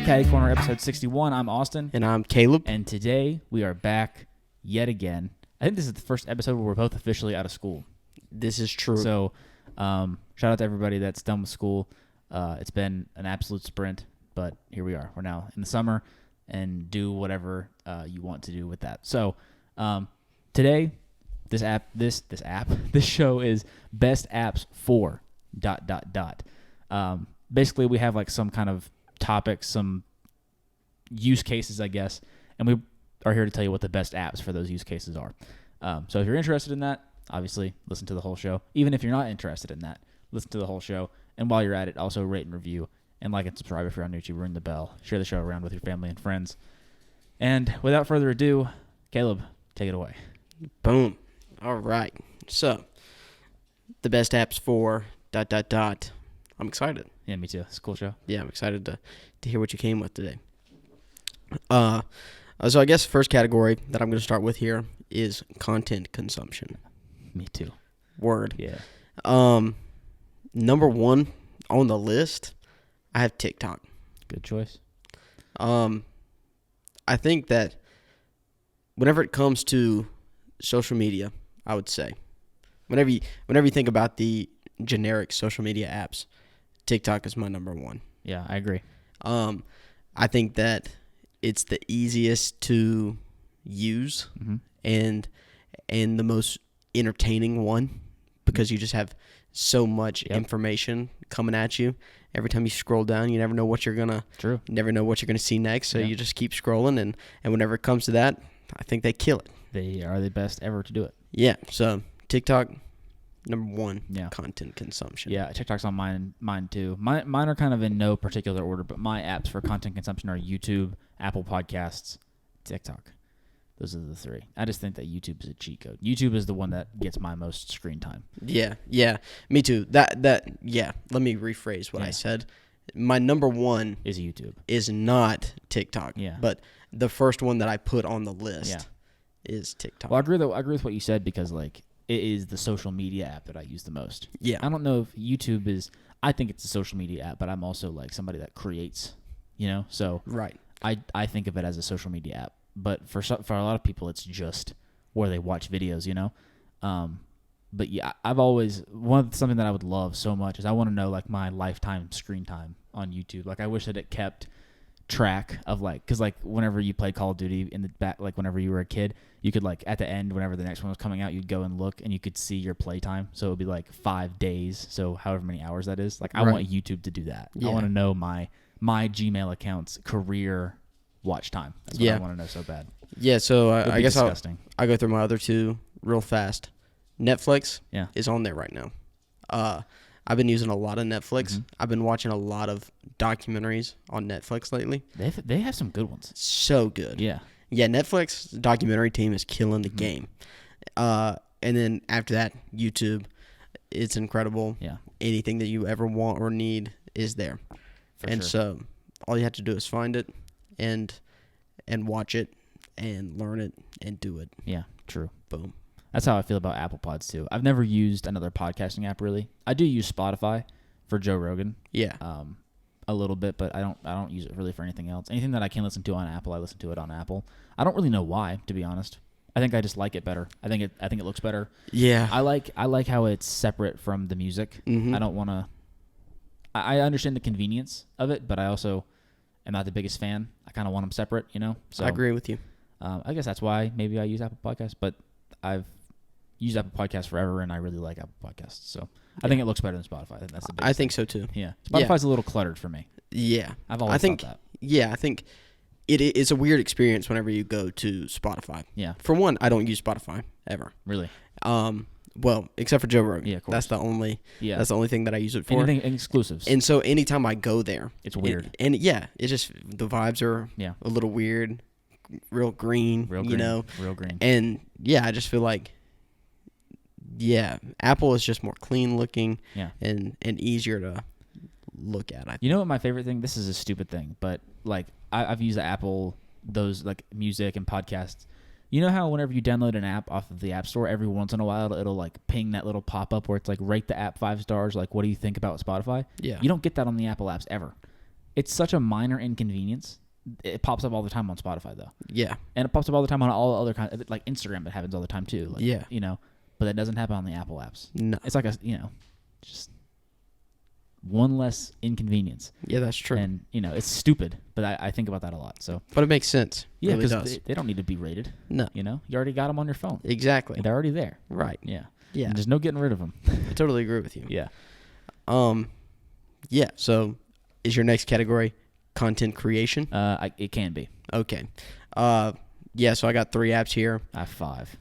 Caddy Corner, episode 61. I'm Austin. And I'm Caleb. And today we are back yet again. I think this is the first episode where we're both officially out of school. This is true. So shout out to everybody that's done with school. It's been an absolute sprint, but here we are. We're now in the summer and do whatever you want to do with that. So today, this show is best apps for ... Basically, we have like some kind of topics, some use cases, I guess, and we are here to tell you what the best apps for those use cases are. So if you're interested in that, obviously listen to the whole show. Even if you're not interested in that, listen to the whole show. And while you're at it, also rate and review and like and subscribe if you're on YouTube. Ring the bell. Share the show around with your family and friends. And without further ado, Caleb, take it away. Boom. All right. So the best apps for ... I'm excited. Yeah, me too. It's a cool show. Yeah, I'm excited to hear what you came with today. So I guess the first category that I'm going to start with here is content consumption. Me too. Word. Yeah. Number one on the list, I have TikTok. Good choice. I think that whenever it comes to social media, I would say, whenever you think about the generic social media apps, TikTok is my number one. Yeah, I agree. I think that it's the easiest to use and the most entertaining one because you just have so much information coming at you. Every time you scroll down, you never know what you're gonna see next. So you just keep scrolling, and whenever it comes to that, I think they kill it. They are the best ever to do it. Yeah. So TikTok, number one, content consumption. Yeah, TikTok's on mine too. Mine are kind of in no particular order, but my apps for content consumption are YouTube, Apple Podcasts, TikTok. Those are the three. I just think that YouTube is a cheat code. YouTube is the one that gets my most screen time. Yeah, me too. Let me rephrase what I said. My number one is YouTube. Is not TikTok. Yeah. But the first one that I put on the list is TikTok. Well, I agree with what you said because like it is the social media app that I use the most. Yeah. I don't know if YouTube is. I think it's a social media app, but I'm also like somebody that creates. So right. I think of it as a social media app. But for a lot of people, it's just where they watch videos, But yeah, I've always something that I would love so much is I want to know like my lifetime screen time on YouTube. Like I wish that it kept track of because like whenever you played Call of Duty in the back, like whenever you were a kid, you could like at the end whenever the next one was coming out, you'd go and look and you could see your playtime. So it would be like 5 days, so however many hours that is. Like I want YouTube to do that. Yeah. I want to know my Gmail account's career watch time. That's what I want to know so bad. Yeah, so I guess I'll go through my other two real fast. Netflix is on there right now. I've been using a lot of Netflix. Mm-hmm. I've been watching a lot of documentaries on Netflix lately. They have some good ones. So good. Yeah. Yeah, Netflix documentary team is killing the game. And then after that, YouTube, it's incredible. Yeah. Anything that you ever want or need is there. So all you have to do is find it and watch it and learn it and do it. Yeah, true. Boom. That's how I feel about Apple Pods too. I've never used another podcasting app really. I do use Spotify for Joe Rogan. Yeah. A little bit, but I don't use it really for anything else. Anything that I can listen to on Apple, I listen to it on Apple. I don't really know why, to be honest. I think I just like it better. I think it looks better. Yeah. I like how it's separate from the music. Mm-hmm. I don't want to. I understand the convenience of it, but I also am not the biggest fan. I kind of want them separate, So I agree with you. I guess that's why maybe I use Apple Podcasts, but I've used Apple Podcasts forever, and I really like Apple Podcasts. So I think it looks better than Spotify. I think that's the biggest I think so too. Yeah, Spotify's a little cluttered for me. Yeah, I've always thought that. Yeah, I think it's a weird experience whenever you go to Spotify. Yeah. For one, I don't use Spotify ever. Really? Well, except for Joe Rogan. Yeah, of course. That's the only thing that I use it for. Anything exclusives. And so anytime I go there, it's weird. It's just the vibes are a little weird, real green, real green. And I just feel like Apple is just more clean looking and easier to look at. You know what my favorite thing? This is a stupid thing, but like I've used the Apple, those like music and podcasts. You know how whenever you download an app off of the App Store, every once in a while it'll like ping that little pop-up where it's like rate the app 5 stars, like what do you think about Spotify? Yeah. You don't get that on the Apple apps ever. it's such a minor inconvenience. It pops up all the time on Spotify though. Yeah. And it pops up all the time on all other kinds, like Instagram. It happens all the time too. Like, Yeah. You know, but that doesn't happen on the Apple apps. No. It's like just one less inconvenience. Yeah, that's true. And it's stupid, but I think about that a lot. So. But it makes sense. Yeah, because because they don't need to be rated. No. You already got them on your phone. Exactly. They're already there. Right. Yeah. Yeah. And there's no getting rid of them. I totally agree with you. Yeah. Yeah. So, is your next category content creation? It can be. Okay. Yeah. So I got 3 apps here. I have 5.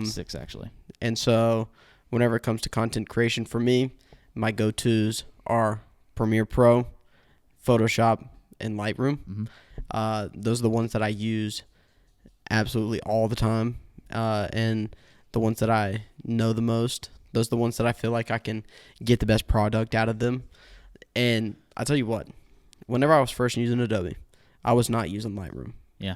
6 actually. And so, whenever it comes to content creation for me, my go-tos are Premiere Pro, Photoshop, and Lightroom. Mm-hmm. Those are the ones that I use absolutely all the time, and the ones that I know the most. Those are the ones that I feel like I can get the best product out of them. And I tell you what, whenever I was first using Adobe, I was not using Lightroom. Yeah.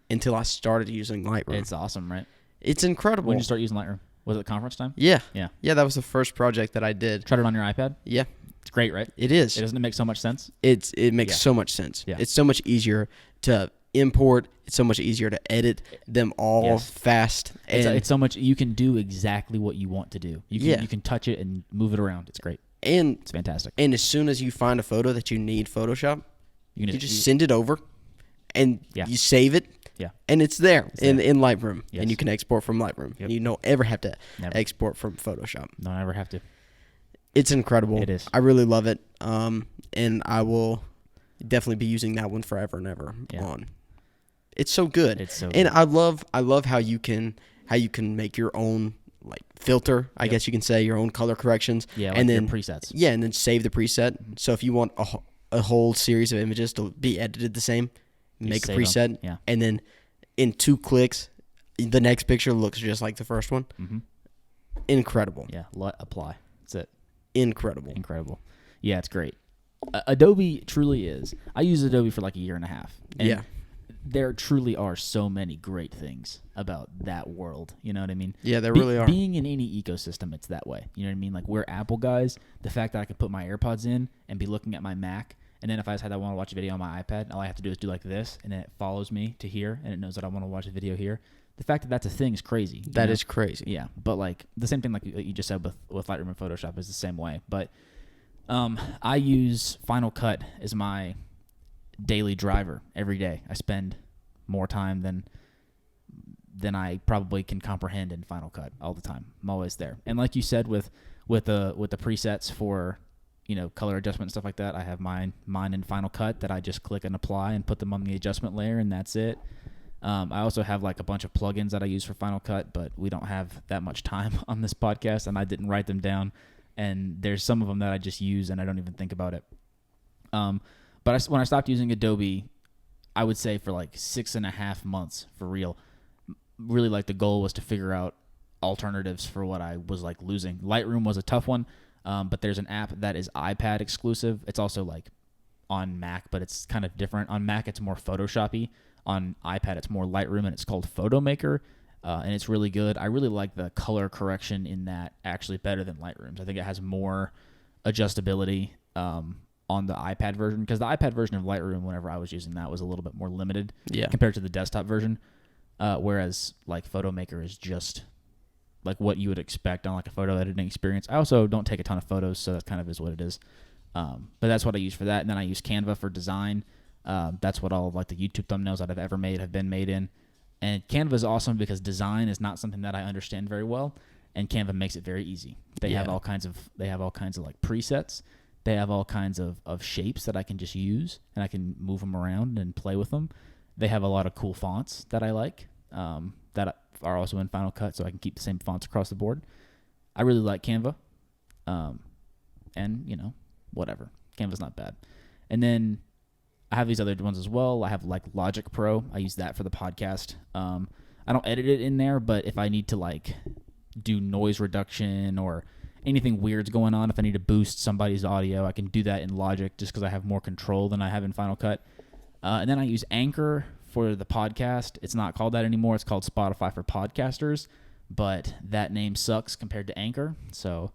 Until I started using Lightroom. It's awesome, right? It's incredible. When did you start using Lightroom? Was it conference time? Yeah. Yeah. Yeah, that was the first project that I did. Tried it on your iPad? Yeah. It's great, right? It is. Doesn't it make so much sense? It makes so much sense. Yeah. It's so much easier to import. It's so much easier to edit them all fast. And It's so much. You can do exactly what you want to do. You can touch it and move it around. It's great. and It's fantastic. and as soon as you find a photo that you need Photoshop, You can you just send it over, and Yeah. you save it. Yeah. And it's there in Lightroom, Yes. and you can export from Lightroom. Yep. You don't ever have to Never. export from Photoshop. Don't ever have to. It's incredible. It is. I really love it. And I will definitely be using that one forever and ever on. It's so good. It's so and good. I love how you can make your own like filter, I guess you can say, your own color corrections. Yeah, and your then presets. Yeah, and then save the preset. So if you want a whole series of images to be edited the same, make a save 'em. preset. Yeah. And then in 2 clicks, the next picture looks just like the first one. Mm-hmm. Incredible. Yeah. Apply. That's it. Incredible. Incredible. Yeah, it's great. Adobe truly is. I used Adobe for like a year and a half. And Yeah. there truly are so many great things about that world. You know what I mean? Yeah, there really are. Being in any ecosystem, it's that way. You know what I mean? Like, we're Apple guys. The fact that I could put my AirPods in and be looking at my Mac, and then if I decide I want to watch a video on my iPad, all I have to do is do like this, and then it follows me to here, and it knows that I want to watch a video here. The fact that that's a thing is crazy. That is crazy. Yeah, but like the same thing like you just said with Lightroom and Photoshop is the same way. But I use Final Cut as my daily driver every day. I spend more time than I probably can comprehend in Final Cut all the time. I'm always there. And like you said with the presets for color adjustment and stuff like that, I have mine in Final Cut that I just click and apply and put them on the adjustment layer, and that's it. I also have like a bunch of plugins that I use for Final Cut, but we don't have that much time on this podcast, and I didn't write them down. And there's some of them that I just use and I don't even think about it. But when I stopped using Adobe, I would say for like 6.5 months for real. Really, like the goal was to figure out alternatives for what I was like losing. Lightroom was a tough one, but there's an app that is iPad exclusive. It's also like on Mac, but it's kind of different. On Mac, it's more Photoshop-y. On iPad, it's more Lightroom, and it's called Photo Maker, and it's really good. I really like the color correction in that actually better than Lightroom's. I think it has more adjustability on the iPad version, because the iPad version of Lightroom, whenever I was using that, was a little bit more limited compared to the desktop version, whereas like Photo Maker is just like what you would expect on like a photo editing experience. I also don't take a ton of photos, so that kind of is what it is. But that's what I use for that, and then I use Canva for design. That's what all of like the YouTube thumbnails that I've ever made have been made in. And Canva is awesome because design is not something that I understand very well, and Canva makes it very easy. They have all kinds of like presets. They have all kinds of shapes that I can just use, and I can move them around and play with them. They have a lot of cool fonts that I like that are also in Final Cut, so I can keep the same fonts across the board. I really like Canva, and whatever. Canva's not bad. And then I have these other ones as well. I have like Logic Pro. I use that for the podcast. I don't edit it in there, but if I need to like do noise reduction or anything weird's going on, if I need to boost somebody's audio, I can do that in Logic just because I have more control than I have in Final Cut. And then I use Anchor for the podcast. It's not called that anymore. It's called Spotify for Podcasters, but that name sucks compared to Anchor. So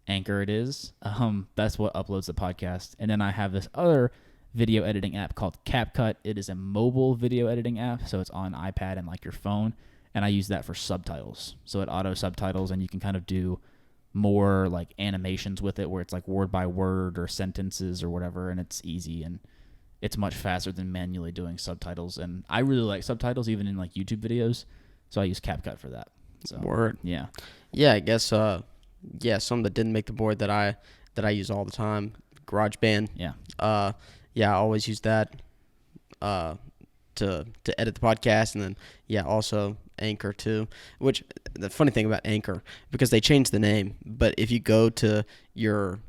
Anchor it is. That's what uploads the podcast. And then I have this other video editing app called CapCut. It is a mobile video editing app, so it's on iPad and like your phone, and I use that for subtitles. So it auto subtitles, and you can kind of do more like animations with it where it's like word by word or sentences or whatever, and it's easy and it's much faster than manually doing subtitles. And I really like subtitles even in like YouTube videos, so I use CapCut for that. So Word. yeah. Yeah, I guess some that didn't make the board that I use all the time. GarageBand. Yeah. I always use that to edit the podcast, and then also Anchor too. Which the funny thing about Anchor, because they changed the name, but if you go to your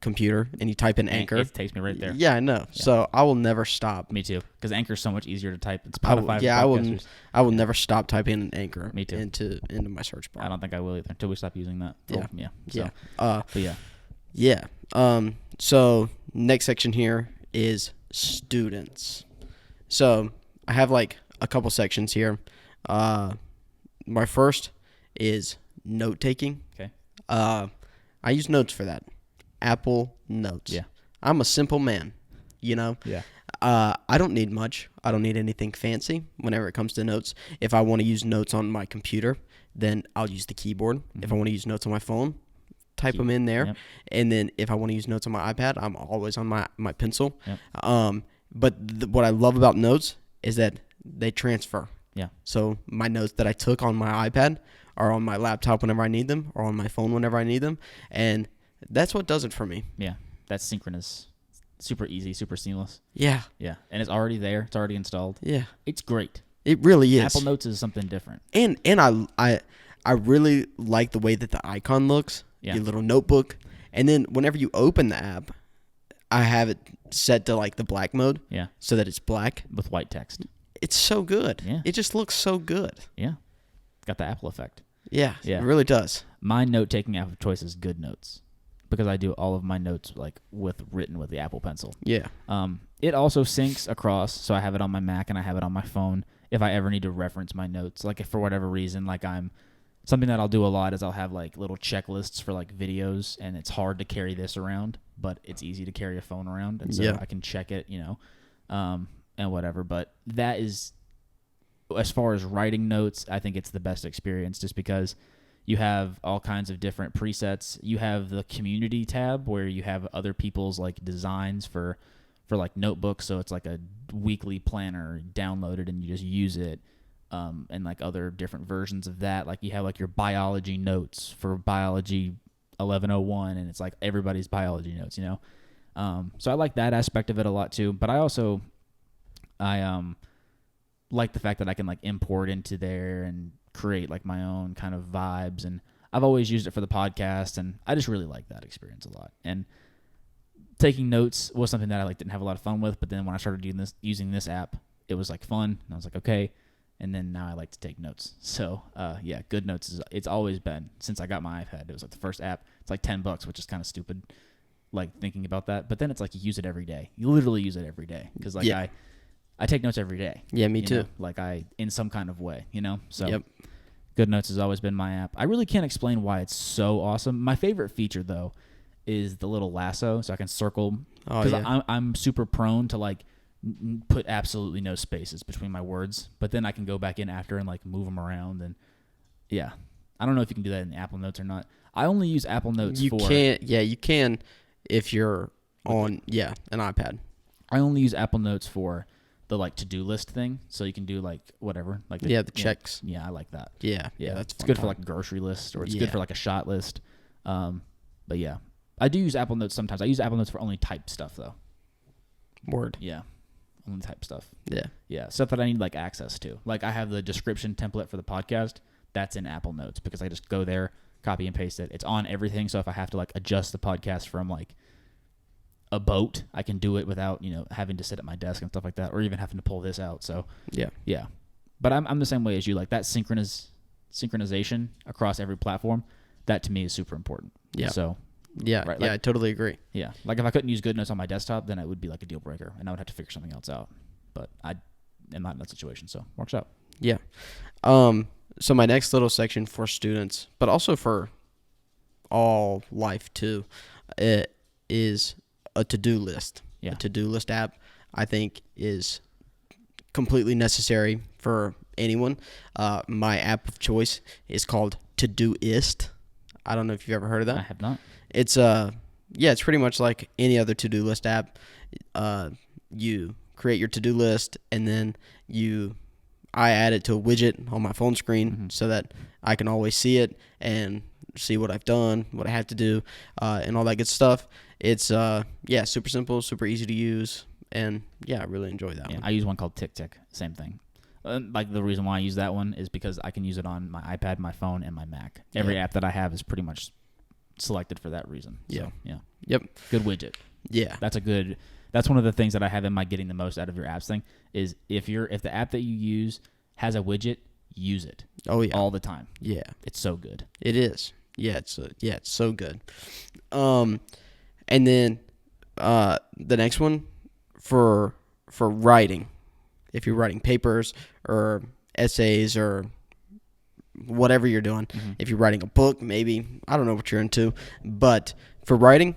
computer and you type in Anchor, it takes me right there. Yeah, I know. Yeah. So I will never stop. Me too, because Anchor's so much easier to type. It's Spotify. I will never stop typing in Anchor. Me too. Into my search bar. I don't think I will either until we stop using that. Yeah. So, but yeah. Yeah. So next section here is students. So I have like a couple sections here. My first is note taking. Okay. I use notes for that. Apple Notes. Yeah. I'm a simple man, you know? Yeah. I don't need much. I don't need anything fancy whenever it comes to notes. If I want to use notes on my computer, then I'll use the keyboard. Mm-hmm. If I want to use notes on my phone, type them in there. Yep. And then if I want to use notes on my iPad, I'm always on my pencil. Yep. But what I love about notes is that they transfer. Yeah. So my notes that I took on my iPad are on my laptop whenever I need them, or on my phone whenever I need them. And that's what does it for me. Yeah. That's synchronous. Super easy, super seamless. Yeah. Yeah. And it's already there. It's already installed. Yeah. It's great. It really is. Apple Notes is something different. And I really like the way that the icon looks. Yeah. Your little notebook. And then whenever you open the app, I have it set to like the black mode. Yeah. So that it's black. With white text. It's so good. Yeah. It just looks so good. Yeah. Got the Apple effect. Yeah. It really does. My note-taking app of choice is GoodNotes, because I do all of my notes like written with the Apple Pencil. Yeah. It also syncs across, so I have it on my Mac and I have it on my phone if I ever need to reference my notes. Like if for whatever reason, like something that I'll do a lot is I'll have like little checklists for like videos, and it's hard to carry this around, but it's easy to carry a phone around, and so I can check it, and whatever. But that is, as far as writing notes, I think it's the best experience, just because you have all kinds of different presets. You have the community tab where you have other people's like designs for like notebooks. So it's like a weekly planner, download it and you just use it. And like other different versions of that. Like you have like your biology notes for biology 1101, and it's like everybody's biology notes, So I like that aspect of it a lot too. But I like the fact that I can like import into there and create like my own kind of vibes, and I've always used it for the podcast, and I just really like that experience a lot. And taking notes was something that I didn't have a lot of fun with, but then when I started using this app, it was like fun, and I was like, okay, and then now I like to take notes. So GoodNotes it's always been, since I got my iPad, it was like the first app. It's like $10, which is kind of stupid, like thinking about that, but then it's like you use it every day. You literally use it every day, because I take notes every day. Yeah, me too. In some kind of way, So yep. GoodNotes has always been my app. I really can't explain why it's so awesome. My favorite feature, though, is the little lasso, so I can circle. Because I'm super prone to put absolutely no spaces between my words, but then I can go back in after and move them around. And yeah, I don't know if you can do that in the Apple Notes or not. I only use Apple Notes you can if you're on an iPad. I only use Apple Notes for the to-do list thing, so you can do whatever, the checks. Yeah, I like that. Yeah, that's it's good for a grocery list, or it's good for a shot list. But yeah, I do use Apple Notes sometimes. I use Apple Notes for only typed stuff though. Word. Yeah, only type stuff. Yeah, stuff that I need access to. I have the description template for the podcast. That's in Apple Notes, because I just go there, copy and paste it. It's on everything, so if I have to adjust the podcast from a boat, I can do it without having to sit at my desk and stuff like that, or even having to pull this out. So yeah. But I'm the same way as you. That synchronization across every platform, that to me is super important. Yeah. So right, I totally agree. Yeah, if I couldn't use GoodNotes on my desktop, then it would be a deal breaker, and I would have to figure something else out. But I am not in that situation, so works out. Yeah. So my next little section for students, but also for all life too, it is a to-do list. Yeah. A to-do list app, I think is completely necessary for anyone. My app of choice is called Todoist. I don't know if you've ever heard of that. I have not. It's it's pretty much like any other to-do list app. You create your to-do list, and then I add it to a widget on my phone screen so that I can always see it and see what I've done, what I have to do, and all that good stuff. It's super simple, super easy to use, and I really enjoy that one. I use one called TickTick. Same thing. Like the reason why I use that one is because I can use it on my iPad, my phone, and my Mac. Every app that I have is pretty much selected for that reason. So, Yep. Good widget. Yeah. That's one of the things that I have in my getting the most out of your apps thing is if the app that you use has a widget, use it. Oh yeah. All the time. Yeah. It's so good. It is. Yeah, it's so good. And then the next one for writing. If you're writing papers or essays or whatever you're doing, if you're writing a book, maybe, I don't know what you're into, but for writing,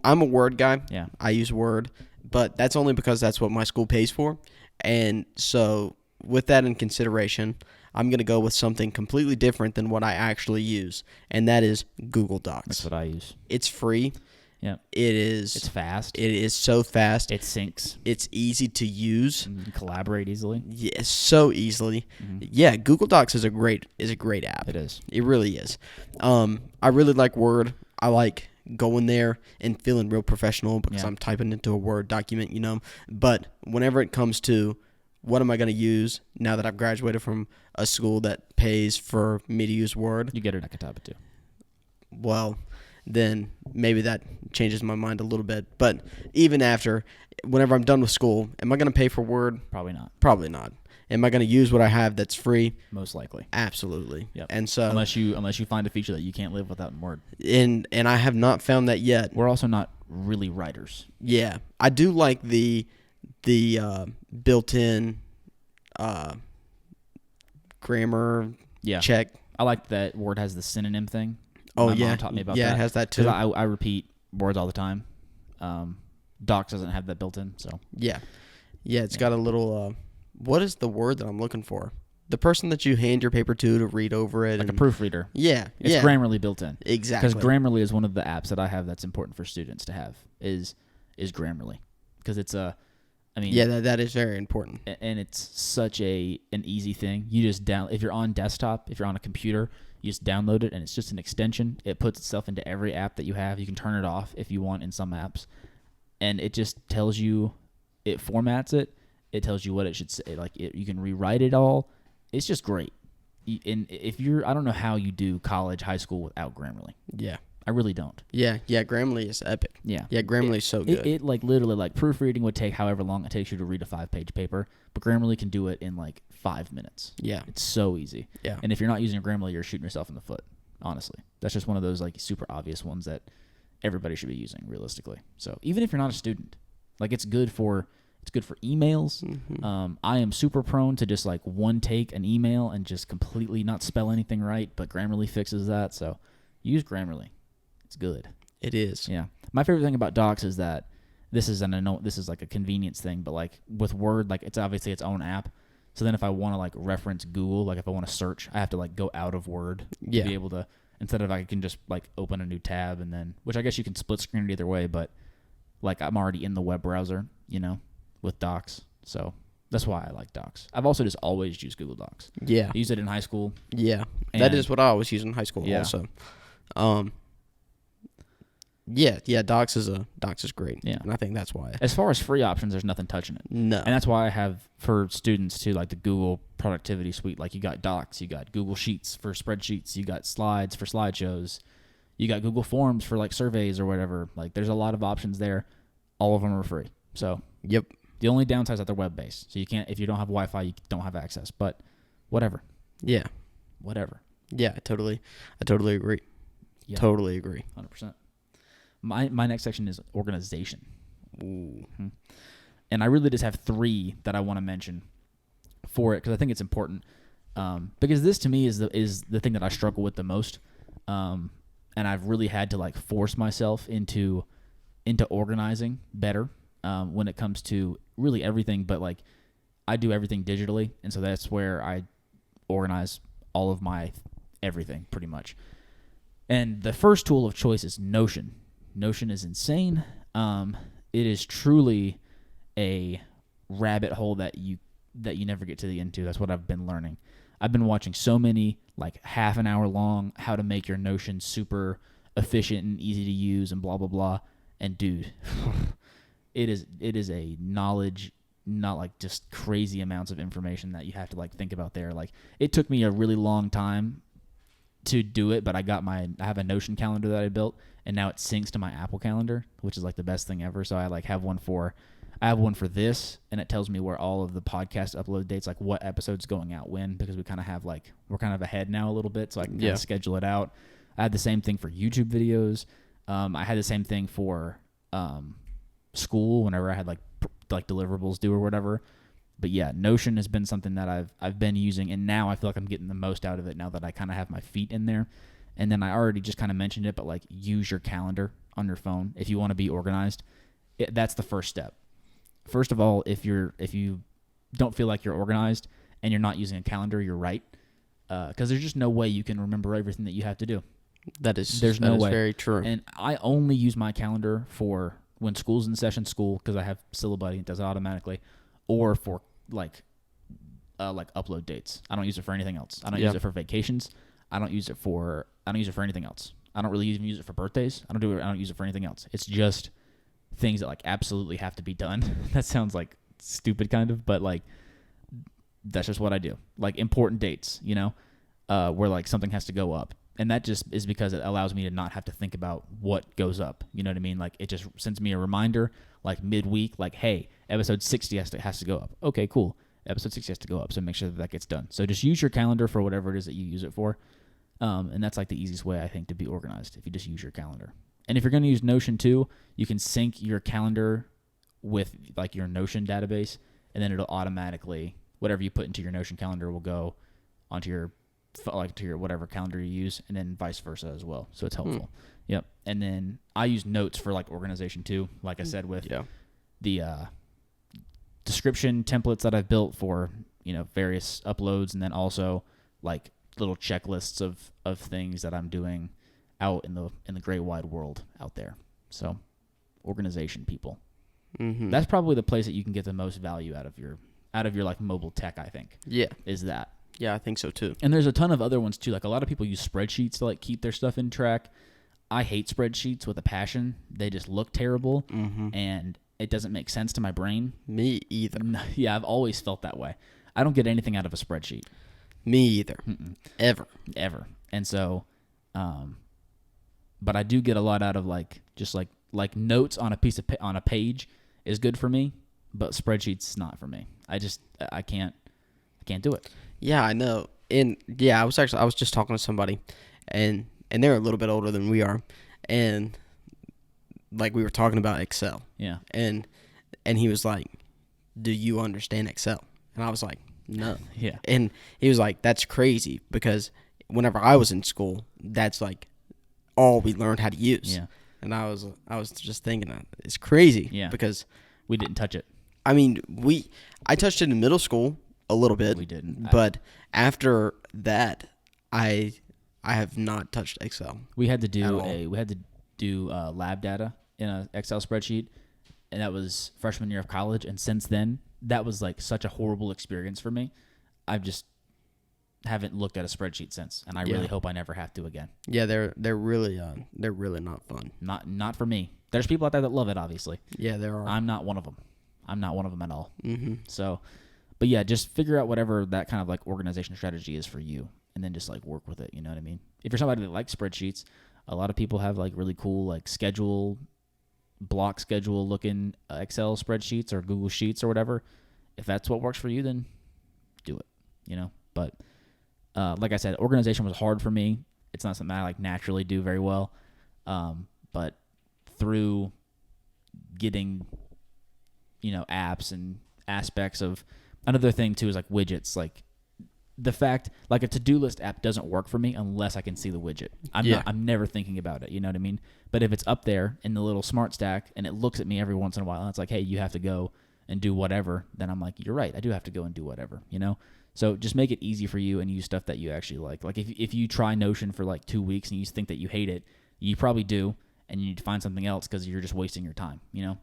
I'm a Word guy. Yeah. I use Word, but that's only because that's what my school pays for. And so with that in consideration, I'm going to go with something completely different than what I actually use, and that is Google Docs. That's what I use. It's free. Yeah. It's fast. It is so fast. It syncs. It's easy to use. You can collaborate easily. Yes, so easily. Yeah, Google Docs is a great app. It is. It really is. I really like Word. I like going there and feeling real professional because I'm typing into a Word document, But whenever it comes to what am I going to use now that I've graduated from a school that pays for me to use Word? You get it, I can type it too. Well, then maybe that changes my mind a little bit. But even after, whenever I'm done with school, am I going to pay for Word? Probably not. Probably not. Am I going to use what I have that's free? Most likely. Absolutely. Yep. And so unless you find a feature that you can't live without in Word. And I have not found that yet. We're also not really writers. Yeah. I do like the built-in grammar check. I like that Word has the synonym thing. Oh, My mom taught me about that. Yeah, it has that too. Because I repeat words all the time. Docs doesn't have that built in, so. Yeah. Yeah, it's got a little, what is the word that I'm looking for? The person that you hand your paper to read over it. Like a proofreader. Yeah. It's Grammarly built in. Exactly. Because Grammarly is one of the apps that I have that's important for students to have, is Grammarly. Because it's yeah, that is very important. And it's such an easy thing. You just if you're on desktop, if you're on a computer, you just download it, and it's just an extension. It puts itself into every app that you have. You can turn it off if you want in some apps. And it just tells you, it formats it. It tells you what it should say. Like, you can rewrite it all. It's just great. And I don't know how you do college, high school without Grammarly. Yeah. I really don't. Yeah, Grammarly is epic. Yeah. Yeah, Grammarly is so good. It like literally, like, proofreading would take however long it takes you to read a 5-page paper, but Grammarly can do it in like 5 minutes. Yeah. It's so easy. Yeah. And if you're not using Grammarly, you're shooting yourself in the foot, honestly. That's just one of those like super obvious ones that everybody should be using realistically. So even if you're not a student, like, it's good for emails. I am super prone to just like one take an email and just completely not spell anything right, but Grammarly fixes that. So use Grammarly. It's good. It is. Yeah. My favorite thing about Docs is that this is like a convenience thing, but like with Word, like, it's obviously its own app. So then if I want to like reference Google, like if I want to search, I have to like go out of Word to be able to, instead of I can just like open a new tab and then, which I guess you can split screen it either way, but like I'm already in the web browser, with Docs. So that's why I like Docs. I've also just always used Google Docs. Yeah. I used it in high school. Yeah. That is what I always use in high school also. Yeah, Docs is great. Yeah. And I think that's why. As far as free options, there's nothing touching it. No. And that's why I have, for students too, like the Google Productivity Suite. Like, you got Docs, you got Google Sheets for spreadsheets, you got Slides for slideshows, you got Google Forms for like surveys or whatever. Like, there's a lot of options there. All of them are free. So, yep. The only downside is that they're web-based. So you can't, if you don't have Wi-Fi, you don't have access. But whatever. Yeah. Whatever. Yeah, I totally agree. Yeah. Totally agree. 100%. My next section is organization. Ooh. And I really just have 3 that I want to mention for it because I think it's important. Because this to me is the thing that I struggle with the most. And I've really had to like force myself into organizing better. when it comes to really everything, but like I do everything digitally, and so that's where I organize all of my everything pretty much. And the first tool of choice is Notion. Notion is insane. It is truly a rabbit hole that you never get to the end to. That's what I've been learning. I've been watching so many like half an hour long how to make your Notion super efficient and easy to use and blah blah blah. And dude, it is a knowledge, not like just crazy amounts of information that you have to like think about there. Like it took me a really long time to do it, but I have a Notion calendar that I built, and now it syncs to my Apple Calendar, which is like the best thing ever. So I like have one for this, and it tells me where all of the podcast upload dates, like what episode's going out when, because we kind of have like, we're kind of ahead now a little bit, so I can kind of schedule it out. I had the same thing for YouTube videos. I had the same thing for school whenever I had like deliverables due or whatever. But yeah, Notion has been something that I've been using, and now I feel like I'm getting the most out of it now that I kind of have my feet in there. And then I already just kind of mentioned it, but like use your calendar on your phone if you want to be organized. That's the first step. First of all, if you don't feel like you're organized and you're not using a calendar, you're right, because there's just no way you can remember everything that you have to do. There's no way. Very true. And I only use my calendar for when school's in session, because I have Syllabuddy, it does it automatically, or for like upload dates. I don't use it for anything else. I don't use it for vacations. I don't use it for anything else. I don't really even use it for birthdays. I don't use it for anything else. It's just things that like absolutely have to be done. That sounds like stupid kind of, but like that's just what I do. Like important dates, where like something has to go up. And that just is because it allows me to not have to think about what goes up. You know what I mean? Like it just sends me a reminder like midweek, like, hey, episode 60 has to go up. Okay, cool. Episode 60 has to go up. So make sure that gets done. So just use your calendar for whatever it is that you use it for. And that's like the easiest way, I think, to be organized, if you just use your calendar. And if you're going to use Notion too, you can sync your calendar with like your Notion database, and then it'll automatically, whatever you put into your Notion calendar will go onto your whatever calendar you use, and then vice versa as well. So it's helpful. Yep. And then I use Notes for like organization too, like I said, with the description templates that I've built for, various uploads, and then also like little checklists of things that I'm doing out in the great wide world out there. So organization, people. Mm-hmm. That's probably the place that you can get the most value out of your like mobile tech, I think. Yeah. Is that. Yeah, I think so too. And there's a ton of other ones too. Like a lot of people use spreadsheets to like keep their stuff in track. I hate spreadsheets with a passion. They just look terrible, and it doesn't make sense to my brain. Me either. Yeah, I've always felt that way. I don't get anything out of a spreadsheet. Me either. Ever. And so, but I do get a lot out of like just like notes on a page is good for me, but spreadsheets not for me. I can't do it. Yeah, I know. And yeah, I was just talking to somebody, and they're a little bit older than we are, and like we were talking about Excel. Yeah. And he was like, "Do you understand Excel?" And I was like, "No." Yeah. And he was like, "That's crazy, because whenever I was in school, that's like all we learned how to use." Yeah. And I was just thinking that it's crazy. Yeah. Because we didn't touch it. I mean, I touched it in middle school a little bit. We didn't. But after that, I have not touched Excel. We had to do lab data in an Excel spreadsheet, and that was freshman year of college. And since then, that was like such a horrible experience for me. I've just haven't looked at a spreadsheet since, and I really hope I never have to again. Yeah, they're really not fun. Not for me. There's people out there that love it, obviously. Yeah, there are. I'm not one of them. I'm not one of them at all. Mm-hmm. So, but yeah, just figure out whatever that kind of like organization strategy is for you, and then just like work with it. You know what I mean? If you're somebody that likes spreadsheets, a lot of people have like really cool like block schedule looking Excel spreadsheets or Google Sheets or whatever. If that's what works for you, then do it. But like I said, organization was hard for me. It's not something I like naturally do very well. But through getting, apps and aspects of another thing too is like widgets. Like the fact, like a to-do list app doesn't work for me unless I can see the widget. I'm never thinking about it. You know what I mean? But if it's up there in the little smart stack and it looks at me every once in a while and it's like, hey, you have to go and do whatever, then I'm like, you're right. I do have to go and do whatever, you know? So just make it easy for you and use stuff that you actually like. Like if you try Notion for like 2 weeks and you think that you hate it, you probably do, and you need to find something else because you're just wasting your time, you know?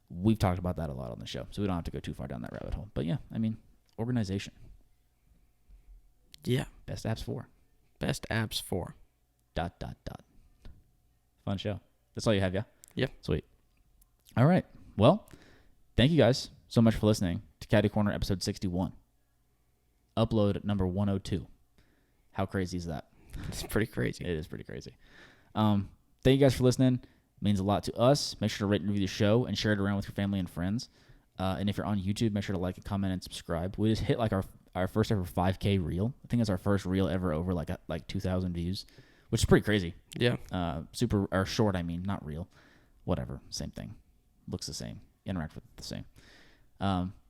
We've talked about that a lot on the show, so we don't have to go too far down that rabbit hole. But yeah, I mean, organization. Yeah. Best apps for. Best apps for. ... Fun show. That's all you have, yeah? Yep. Sweet. All right. Well, thank you guys so much for listening to Caddy Corner episode 61. Upload number 102. How crazy is that? It's pretty crazy. It is pretty crazy. Thank you guys for listening. It means a lot to us. Make sure to rate and review the show and share it around with your family and friends. And if you're on YouTube, make sure to like and comment and subscribe. We just hit like our first ever 5K reel. I think it's our first reel ever over like 2,000 views, which is pretty crazy. Yeah. Super or short, I mean, not real. Whatever, same thing. Looks the same. Interact with it the same.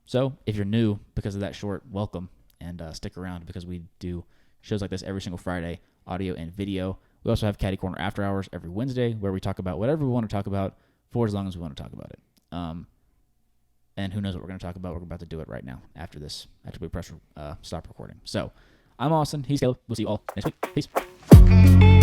So if you're new because of that short, welcome, and stick around because we do shows like this every single Friday, audio and video. We also have Caddy Corner After Hours every Wednesday where we talk about whatever we want to talk about for as long as we want to talk about it. And who knows what we're going to talk about. We're about to do it right now after we press stop recording. So I'm Austin. He's Caleb. We'll see you all next week. Peace.